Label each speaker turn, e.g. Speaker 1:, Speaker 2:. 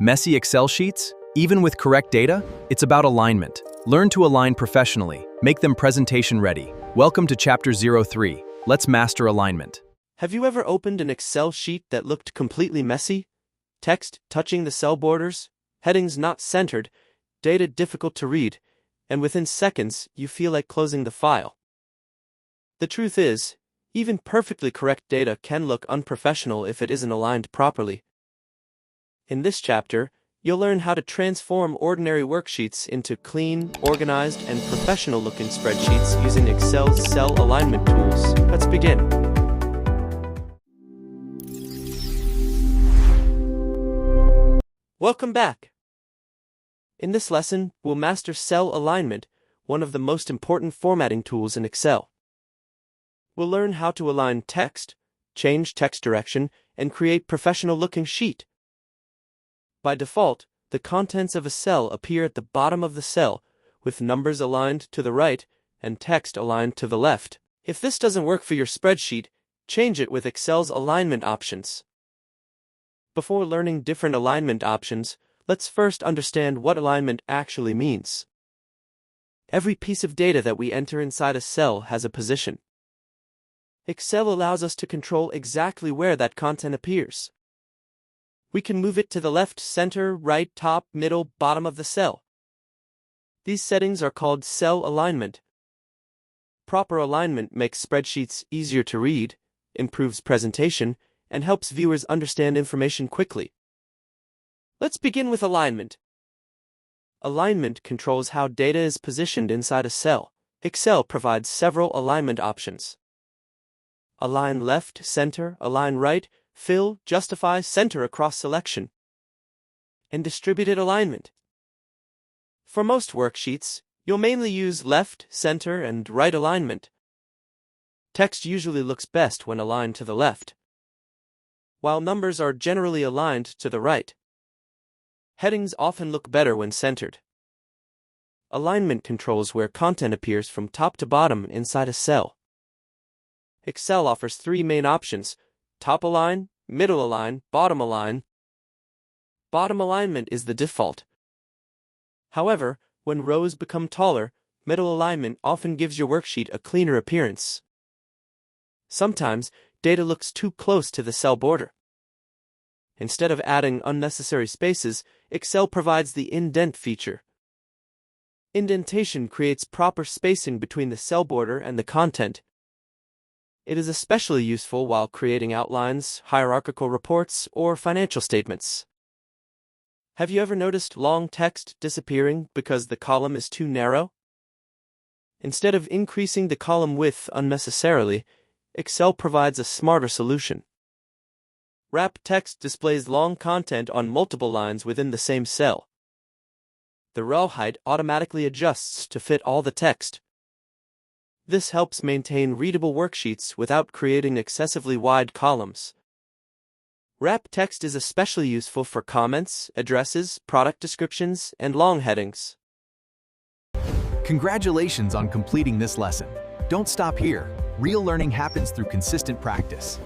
Speaker 1: Messy Excel sheets? Even with correct data? It's about alignment. Learn to align professionally. Make them presentation ready. Welcome to Chapter 03. Let's master alignment.
Speaker 2: Have you ever opened an Excel sheet that looked completely messy? Text touching the cell borders, headings not centered, data difficult to read, and within seconds you feel like closing the file. The truth is, even perfectly correct data can look unprofessional if it isn't aligned properly. In this chapter, you'll learn how to transform ordinary worksheets into clean, organized, and professional-looking spreadsheets using Excel's cell alignment tools. Let's begin. Welcome back. In this lesson, we'll master cell alignment, one of the most important formatting tools in Excel. We'll learn how to align text, change text direction, and create professional-looking sheet. By default, the contents of a cell appear at the bottom of the cell, with numbers aligned to the right and text aligned to the left. If this doesn't work for your spreadsheet, change it with Excel's alignment options. Before learning different alignment options, let's first understand what alignment actually means. Every piece of data that we enter inside a cell has a position. Excel allows us to control exactly where that content appears. We can move it to the left, center, right, top, middle, bottom of the cell. These settings are called cell alignment. Proper alignment makes spreadsheets easier to read, improves presentation, and helps viewers understand information quickly. Let's begin with alignment. Alignment controls how data is positioned inside a cell. Excel provides several alignment options. Align left, center, align right, fill, justify, center across selection, and distributed alignment. For most worksheets, you'll mainly use left, center, and right alignment. Text usually looks best when aligned to the left, while numbers are generally aligned to the right. Headings often look better when centered. Alignment controls where content appears from top to bottom inside a cell. Excel offers three main options: top align, middle align, bottom align. Bottom alignment is the default. However, when rows become taller, middle alignment often gives your worksheet a cleaner appearance. Sometimes, data looks too close to the cell border. Instead of adding unnecessary spaces, Excel provides the Indent feature. Indentation creates proper spacing between the cell border and the content. It is especially useful while creating outlines, hierarchical reports, or financial statements. Have you ever noticed long text disappearing because the column is too narrow? Instead of increasing the column width unnecessarily, Excel provides a smarter solution. Wrap text displays long content on multiple lines within the same cell. The row height automatically adjusts to fit all the text. This helps maintain readable worksheets without creating excessively wide columns. Wrap text is especially useful for comments, addresses, product descriptions, and long headings.
Speaker 1: Congratulations on completing this lesson. Don't stop here. Real learning happens through consistent practice.